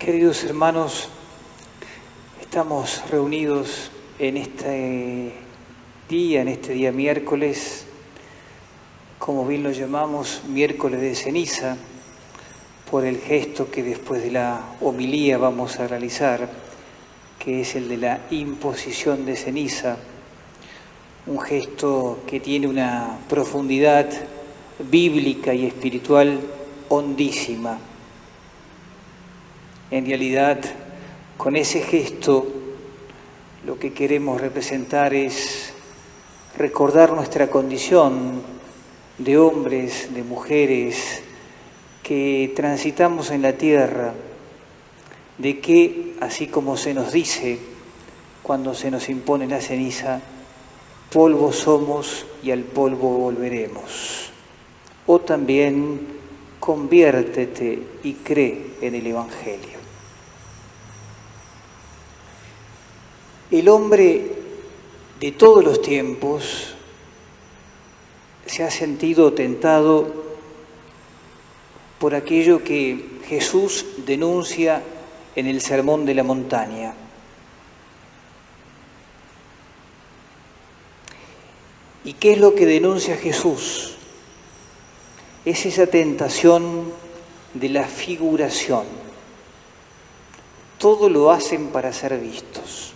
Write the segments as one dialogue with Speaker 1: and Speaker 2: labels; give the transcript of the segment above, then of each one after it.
Speaker 1: Queridos hermanos, estamos reunidos en este día miércoles, como bien lo llamamos, miércoles de ceniza, por el gesto que después de la homilía vamos a realizar, que es el de la imposición de ceniza, un gesto que tiene una profundidad bíblica y espiritual hondísima. En realidad, con ese gesto, lo que queremos representar es recordar nuestra condición de hombres, de mujeres, que transitamos en la tierra, de que, así como se nos dice cuando se nos impone la ceniza, polvo somos y al polvo volveremos. O también, conviértete y cree en el Evangelio. El hombre de todos los tiempos se ha sentido tentado por aquello que Jesús denuncia en el Sermón de la Montaña. ¿Y qué es lo que denuncia Jesús? Es esa tentación de la figuración. Todo lo hacen para ser vistos.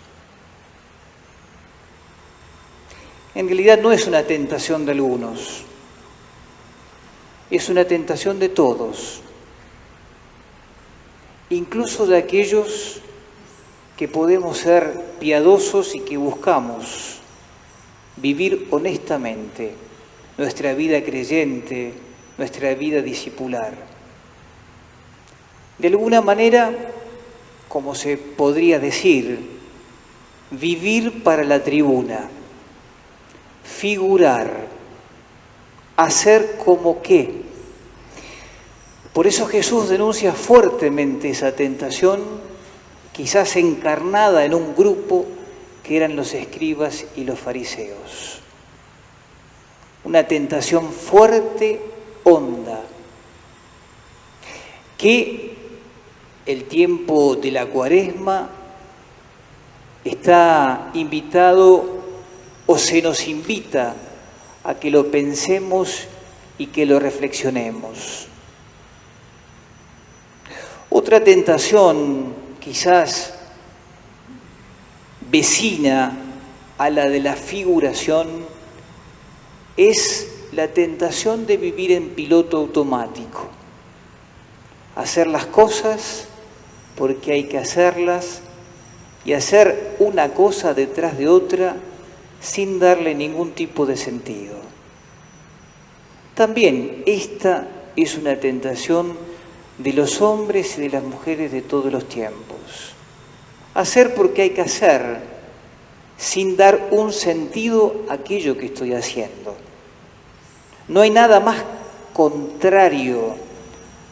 Speaker 1: En realidad no es una tentación de algunos, es una tentación de todos, incluso de aquellos que podemos ser piadosos y que buscamos vivir honestamente nuestra vida creyente, nuestra vida discipular. De alguna manera, como se podría decir, vivir para la tribuna, figurar, hacer como que. Por eso Jesús denuncia fuertemente esa tentación, quizás encarnada en un grupo que eran los escribas y los fariseos. Una tentación fuerte, honda, que el tiempo de la Cuaresma está invitado o se nos invita a que lo pensemos y que lo reflexionemos. Otra tentación, quizás vecina a la de la figuración, es la tentación de vivir en piloto automático. Hacer las cosas porque hay que hacerlas y hacer una cosa detrás de otra sin darle ningún tipo de sentido. También esta es una tentación de los hombres y de las mujeres de todos los tiempos. Hacer porque hay que hacer, sin dar un sentido a aquello que estoy haciendo. No hay nada más contrario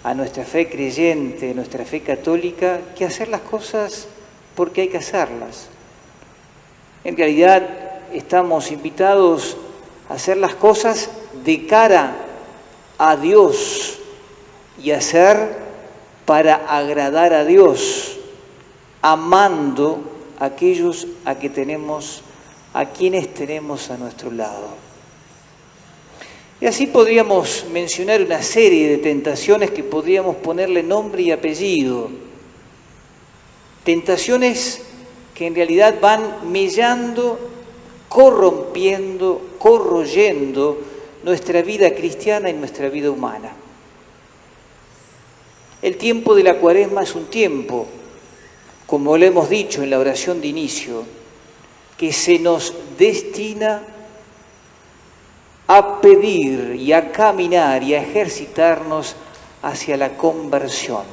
Speaker 1: a nuestra fe creyente, a nuestra fe católica, que hacer las cosas porque hay que hacerlas. En realidad, estamos invitados a hacer las cosas de cara a Dios y hacer para agradar a Dios, amando a aquellos a quienes tenemos a nuestro lado. Y así podríamos mencionar una serie de tentaciones que podríamos ponerle nombre y apellido. Tentaciones que en realidad van mellando, corrompiendo, corroyendo nuestra vida cristiana y nuestra vida humana. El tiempo de la Cuaresma es un tiempo, como lo hemos dicho en la oración de inicio, que se nos destina a pedir y a caminar y a ejercitarnos hacia la conversión.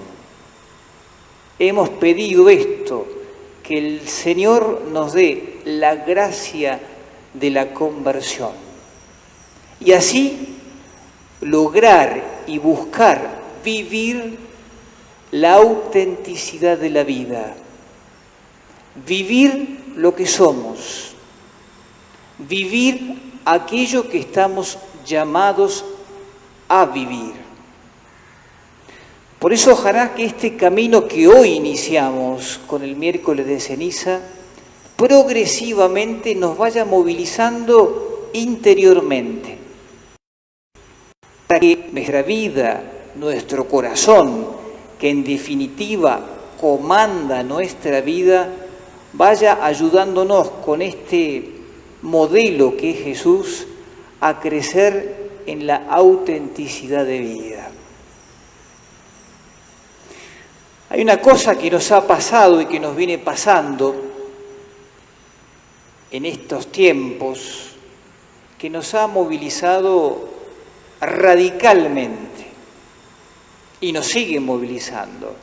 Speaker 1: Hemos pedido esto, que el Señor nos dé la gracia de la conversión. Y así lograr y buscar vivir la autenticidad de la vida. Vivir lo que somos. Vivir aquello que estamos llamados a vivir. Por eso ojalá que este camino que hoy iniciamos con el miércoles de ceniza, progresivamente nos vaya movilizando interiormente, para que nuestra vida, nuestro corazón, que en definitiva comanda nuestra vida, vaya ayudándonos con este modelo que es Jesús a crecer en la autenticidad de vida. Hay una cosa que nos ha pasado y que nos viene pasando en estos tiempos que nos ha movilizado radicalmente y nos sigue movilizando,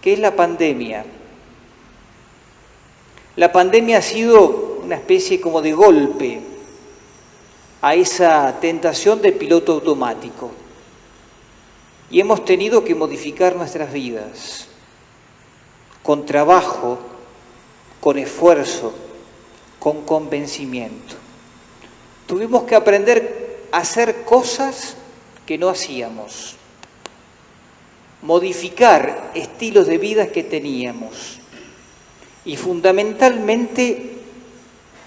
Speaker 1: que es la pandemia. La pandemia ha sido una especie como de golpe a esa tentación del piloto automático y hemos tenido que modificar nuestras vidas con trabajo, con esfuerzo, con convencimiento. Tuvimos que aprender a hacer cosas que no hacíamos, modificar estilos de vida que teníamos y fundamentalmente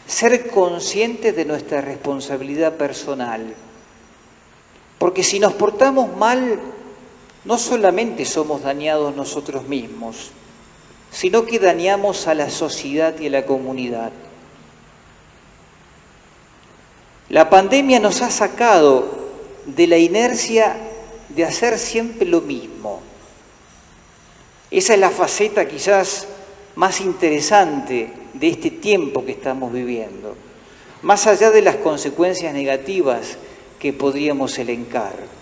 Speaker 1: ser conscientes de nuestra responsabilidad personal. Porque si nos portamos mal, no solamente somos dañados nosotros mismos, sino que dañamos a la sociedad y a la comunidad. La pandemia nos ha sacado de la inercia de hacer siempre lo mismo. Esa es la faceta quizás más interesante de este tiempo que estamos viviendo, más allá de las consecuencias negativas que podríamos elencar.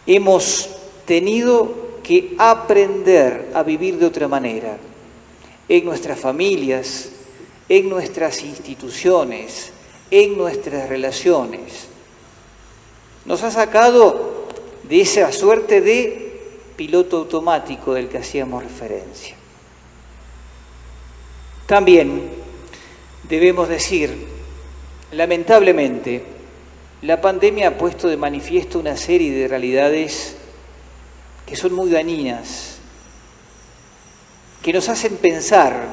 Speaker 1: Hemos tenido que aprender a vivir de otra manera, en nuestras familias, en nuestras instituciones, en nuestras relaciones. Nos ha sacado de esa suerte de piloto automático del que hacíamos referencia. También debemos decir, lamentablemente, la pandemia ha puesto de manifiesto una serie de realidades que son muy dañinas, que nos hacen pensar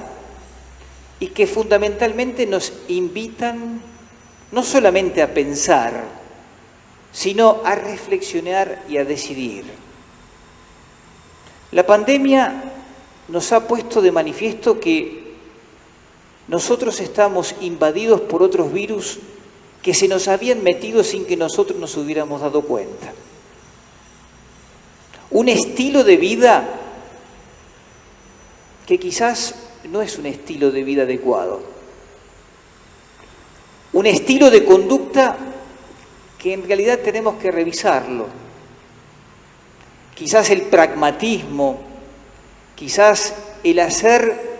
Speaker 1: y que fundamentalmente nos invitan no solamente a pensar, sino a reflexionar y a decidir. La pandemia nos ha puesto de manifiesto que nosotros estamos invadidos por otros virus que se nos habían metido sin que nosotros nos hubiéramos dado cuenta. Un estilo de vida que quizás no es un estilo de vida adecuado. Un estilo de conducta que en realidad tenemos que revisarlo. Quizás el pragmatismo, quizás el hacer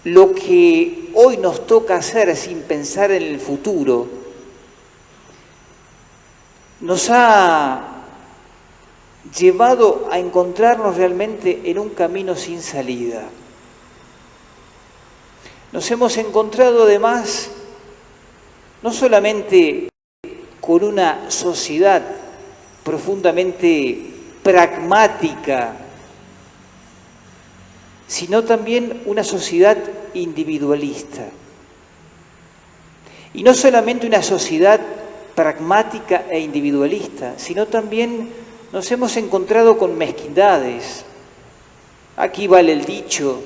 Speaker 1: lo que hoy nos toca hacer sin pensar en el futuro, nos ha llevado a encontrarnos realmente en un camino sin salida. Nos hemos encontrado además no solamente con una sociedad profundamente pragmática, sino también una sociedad individualista. Y no solamente una sociedad pragmática e individualista, sino también nos hemos encontrado con mezquindades. Aquí vale el dicho,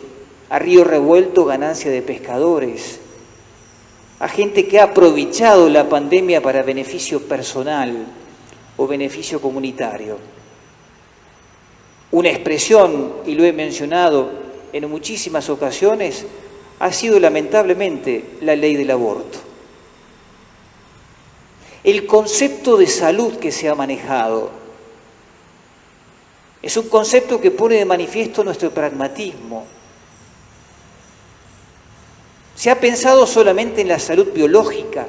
Speaker 1: a río revuelto ganancia de pescadores. A gente que ha aprovechado la pandemia para beneficio personal o beneficio comunitario. Una expresión, y lo he mencionado en muchísimas ocasiones, ha sido lamentablemente la ley del aborto. El concepto de salud que se ha manejado es un concepto que pone de manifiesto nuestro pragmatismo. Se ha pensado solamente en la salud biológica,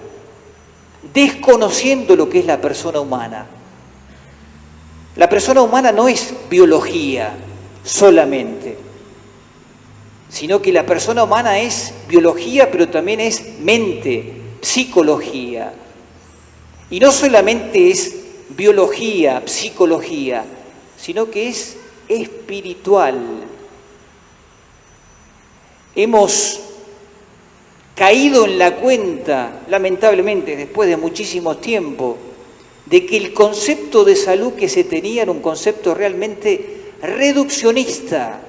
Speaker 1: desconociendo lo que es la persona humana. La persona humana no es biología solamente, sino que la persona humana es biología, pero también es mente, psicología. Y no solamente es biología, psicología, sino que es espiritual. Hemos caído en la cuenta, lamentablemente, después de muchísimo tiempo, de que el concepto de salud que se tenía era un concepto realmente reduccionista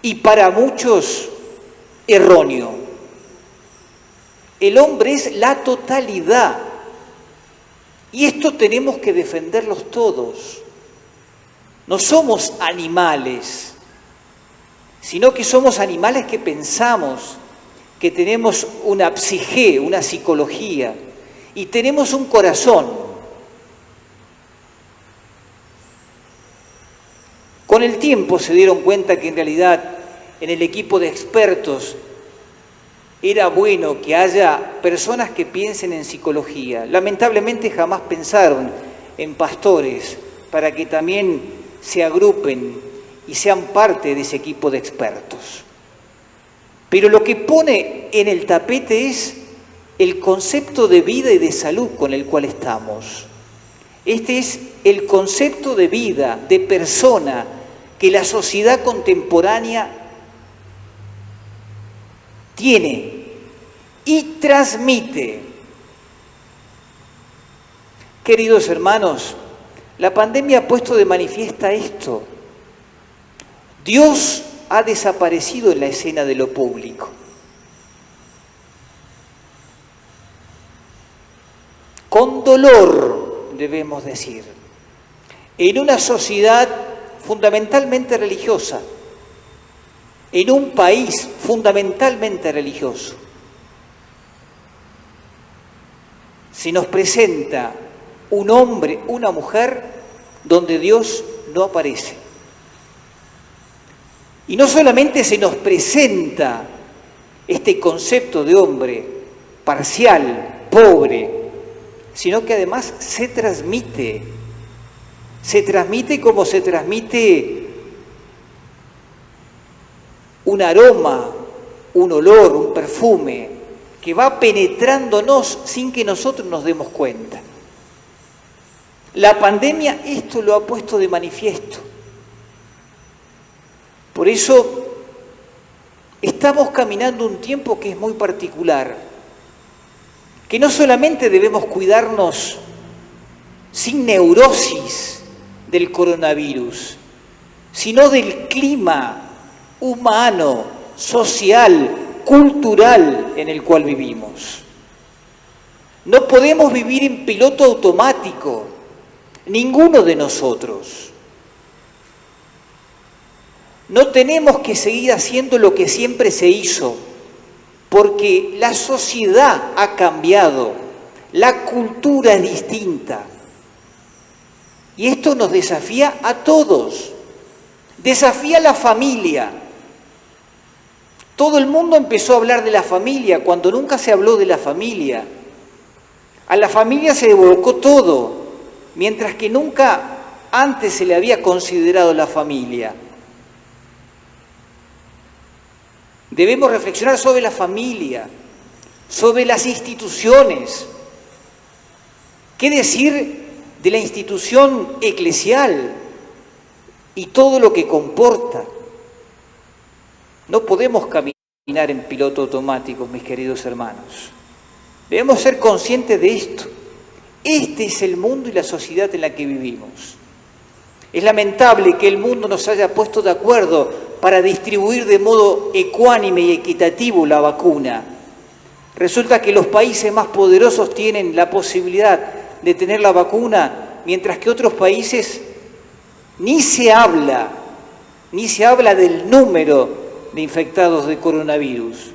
Speaker 1: y para muchos erróneo. El hombre es la totalidad y esto tenemos que defenderlos todos. No somos animales, sino que somos animales que pensamos, que tenemos una psique, una psicología y tenemos un corazón. Con el tiempo se dieron cuenta que en realidad en el equipo de expertos era bueno que haya personas que piensen en psicología. Lamentablemente jamás pensaron en pastores para que también se agrupen y sean parte de ese equipo de expertos. Pero lo que pone en el tapete es el concepto de vida y de salud con el cual estamos. Este es el concepto de vida, de persona, que la sociedad contemporánea tiene y transmite. Queridos hermanos, la pandemia ha puesto de manifiesta esto. Dios ha desaparecido en la escena de lo público. Con dolor, debemos decir, en una sociedad fundamentalmente religiosa, en un país fundamentalmente religioso, se nos presenta un hombre, una mujer, donde Dios no aparece. Y no solamente se nos presenta este concepto de hombre parcial, pobre, sino que además se transmite como se transmite un aroma, un olor, un perfume, que va penetrándonos sin que nosotros nos demos cuenta. La pandemia esto lo ha puesto de manifiesto. Por eso estamos caminando un tiempo que es muy particular, que no solamente debemos cuidarnos sin neurosis del coronavirus, sino del clima humano, social, cultural en el cual vivimos. No podemos vivir en piloto automático, ninguno de nosotros. No tenemos que seguir haciendo lo que siempre se hizo, porque la sociedad ha cambiado, la cultura es distinta. Y esto nos desafía a todos, desafía a la familia. Todo el mundo empezó a hablar de la familia cuando nunca se habló de la familia. A la familia se evocó todo, mientras que nunca antes se le había considerado la familia. Debemos reflexionar sobre la familia, sobre las instituciones. ¿Qué decir de la institución eclesial y todo lo que comporta? No podemos caminar en piloto automático, mis queridos hermanos. Debemos ser conscientes de esto. Este es el mundo y la sociedad en la que vivimos. Es lamentable que el mundo nos haya puesto de acuerdo para distribuir de modo ecuánime y equitativo la vacuna. Resulta que los países más poderosos tienen la posibilidad de tener la vacuna, mientras que otros países ni se habla del número de infectados de coronavirus.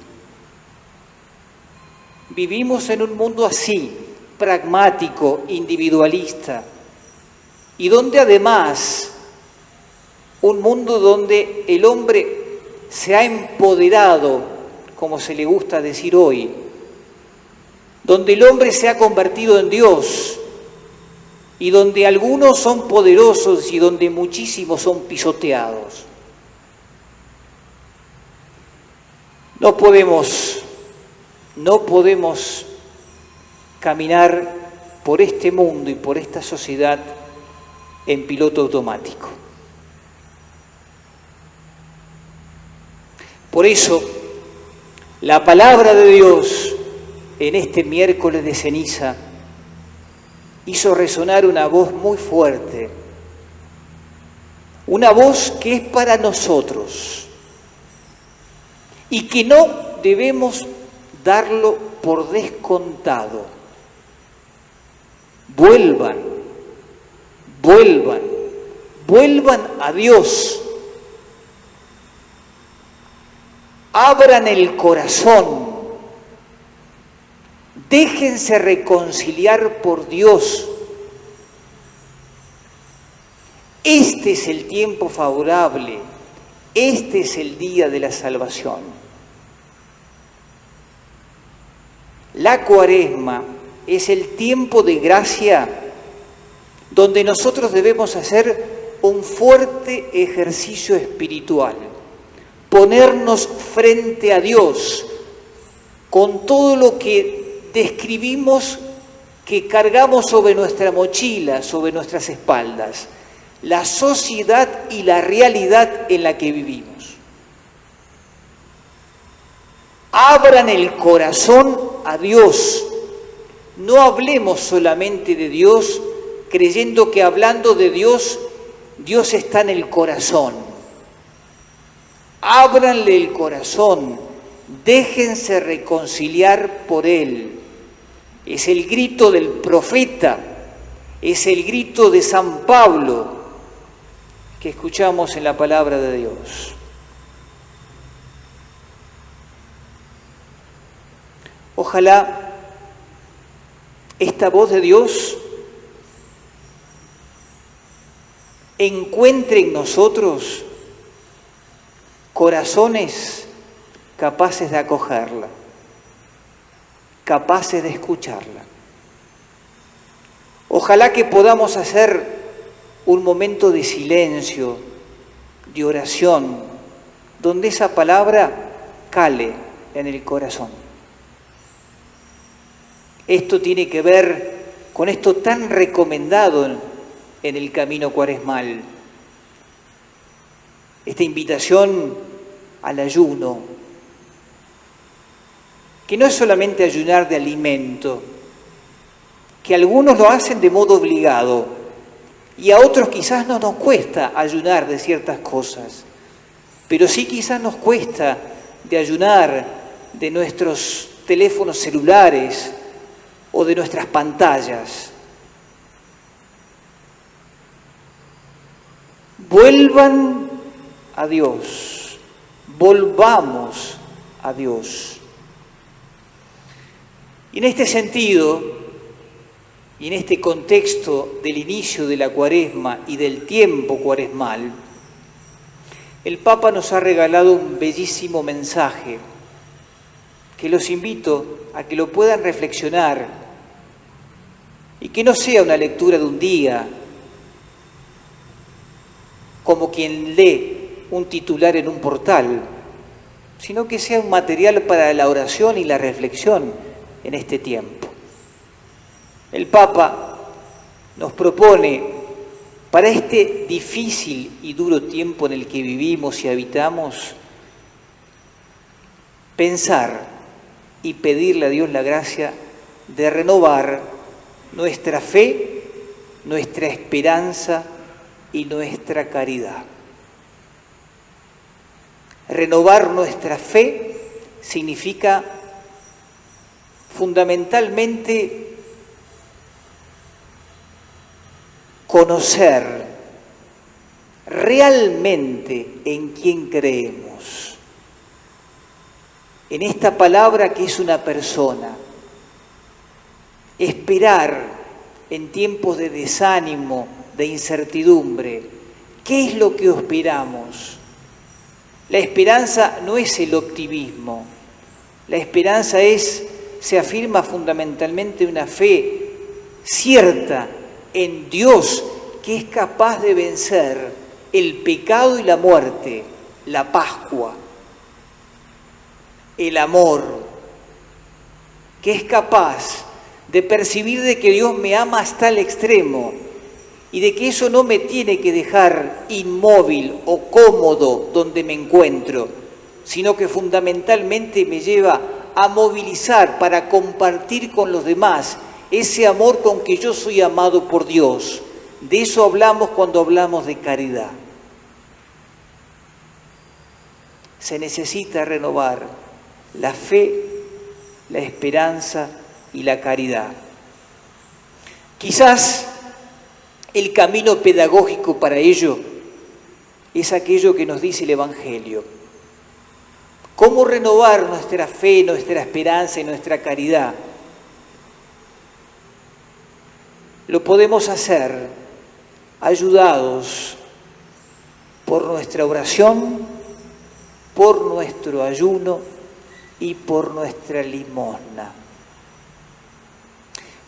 Speaker 1: Vivimos en un mundo así, pragmático, individualista, y donde además, un mundo donde el hombre se ha empoderado, como se le gusta decir hoy, donde el hombre se ha convertido en Dios, y donde algunos son poderosos y donde muchísimos son pisoteados. No podemos caminar por este mundo y por esta sociedad en piloto automático. Por eso, la palabra de Dios en este miércoles de ceniza hizo resonar una voz muy fuerte, una voz que es para nosotros y que no debemos darlo por descontado. Vuelvan a Dios. Abran el corazón. Déjense reconciliar por Dios. Este es el tiempo favorable. Este es el día de la salvación. La Cuaresma es el tiempo de gracia donde nosotros debemos hacer un fuerte ejercicio espiritual, ponernos frente a Dios con todo lo que describimos que cargamos sobre nuestra mochila, sobre nuestras espaldas, la sociedad y la realidad en la que vivimos. Abran el corazón a Dios. No hablemos solamente de Dios creyendo que hablando de Dios, Dios está en el corazón. Ábranle el corazón, déjense reconciliar por Él. Es el grito del profeta, es el grito de San Pablo que escuchamos en la palabra de Dios. Ojalá esta voz de Dios encuentre en nosotros corazones capaces de acogerla, capaces de escucharla. Ojalá que podamos hacer un momento de silencio, de oración, donde esa palabra cale en el corazón. Esto tiene que ver con esto tan recomendado en el camino cuaresmal. Esta invitación al ayuno, que no es solamente ayunar de alimento, que algunos lo hacen de modo obligado y a otros quizás no nos cuesta ayunar de ciertas cosas, pero sí quizás nos cuesta de ayunar de nuestros teléfonos celulares o de nuestras pantallas. Vuelvan a Dios, volvamos a Dios. Y en este sentido, y en este contexto del inicio de la Cuaresma y del tiempo cuaresmal, el Papa nos ha regalado un bellísimo mensaje que los invito a que lo puedan reflexionar y que no sea una lectura de un día, como quien lee un titular en un portal, sino que sea un material para la oración y la reflexión en este tiempo. El Papa nos propone, para este difícil y duro tiempo en el que vivimos y habitamos, pensar y pedirle a Dios la gracia de renovar nuestra fe, nuestra esperanza y nuestra caridad. Renovar nuestra fe significa fundamentalmente conocer realmente en quién creemos. En esta palabra que es una persona. Esperar en tiempos de desánimo, de incertidumbre. ¿Qué es lo que esperamos? La esperanza no es el optimismo. La esperanza se afirma fundamentalmente una fe cierta en Dios, que es capaz de vencer el pecado y la muerte, la Pascua, el amor, que es capaz de percibir de que Dios me ama hasta el extremo y de que eso no me tiene que dejar inmóvil o cómodo donde me encuentro, sino que fundamentalmente me lleva a movilizar para compartir con los demás ese amor con que yo soy amado por Dios. De eso hablamos cuando hablamos de caridad. Se necesita renovar la fe, la esperanza y la caridad. Quizás el camino pedagógico para ello es aquello que nos dice el Evangelio. ¿Cómo renovar nuestra fe, nuestra esperanza y nuestra caridad? Lo podemos hacer ayudados por nuestra oración, por nuestro ayuno y por nuestra limosna.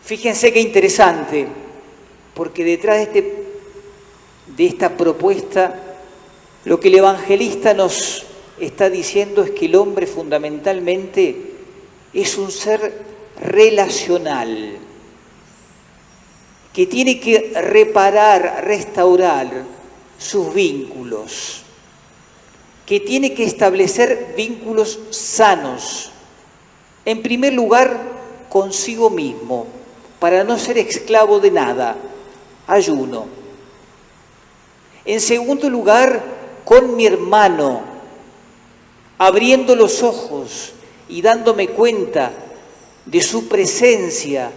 Speaker 1: Fíjense qué interesante, porque detrás de esta propuesta, lo que el evangelista nos está diciendo es que el hombre fundamentalmente es un ser relacional, que tiene que reparar, restaurar sus vínculos, que tiene que establecer vínculos sanos, en primer lugar consigo mismo, para no ser esclavo de nada, ayuno. En segundo lugar, con mi hermano, abriendo los ojos y dándome cuenta de su presencia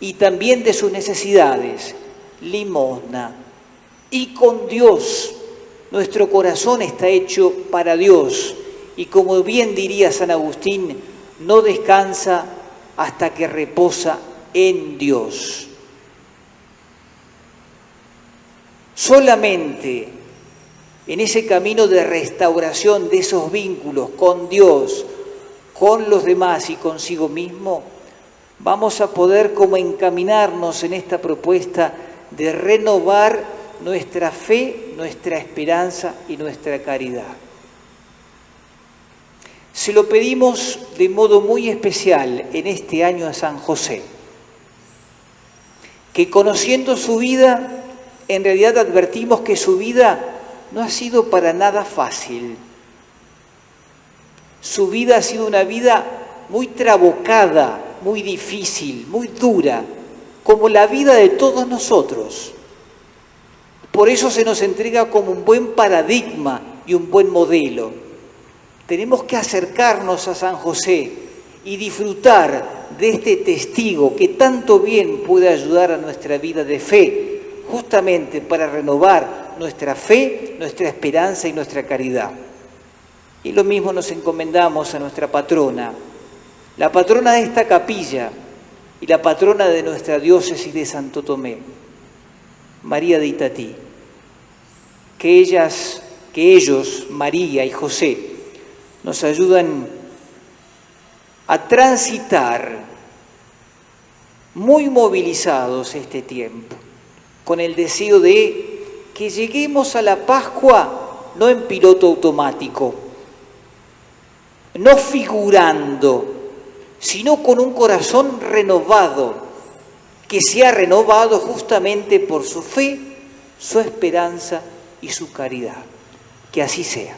Speaker 1: y también de sus necesidades, limosna. Y con Dios, nuestro corazón está hecho para Dios y como bien diría San Agustín, no descansa hasta que reposa en Dios. Solamente en ese camino de restauración de esos vínculos con Dios, con los demás y consigo mismo, vamos a poder como encaminarnos en esta propuesta de renovar nuestra fe, nuestra esperanza y nuestra caridad. Se lo pedimos de modo muy especial en este año a San José, que conociendo su vida, en realidad advertimos que su vida no ha sido para nada fácil. Su vida ha sido una vida muy trabocada, muy difícil, muy dura, como la vida de todos nosotros. Por eso se nos entrega como un buen paradigma y un buen modelo. Tenemos que acercarnos a San José y disfrutar de este testigo que tanto bien puede ayudar a nuestra vida de fe, justamente para renovar nuestra fe, nuestra esperanza y nuestra caridad. Y lo mismo nos encomendamos a nuestra patrona, la patrona de esta capilla y la patrona de nuestra diócesis de Santo Tomé, María de Itatí. Que ellos, María y José, nos ayudan a transitar muy movilizados este tiempo, con el deseo de que lleguemos a la Pascua no en piloto automático, no figurando, sino con un corazón renovado, que se ha renovado justamente por su fe, su esperanza y su caridad. Que así sea.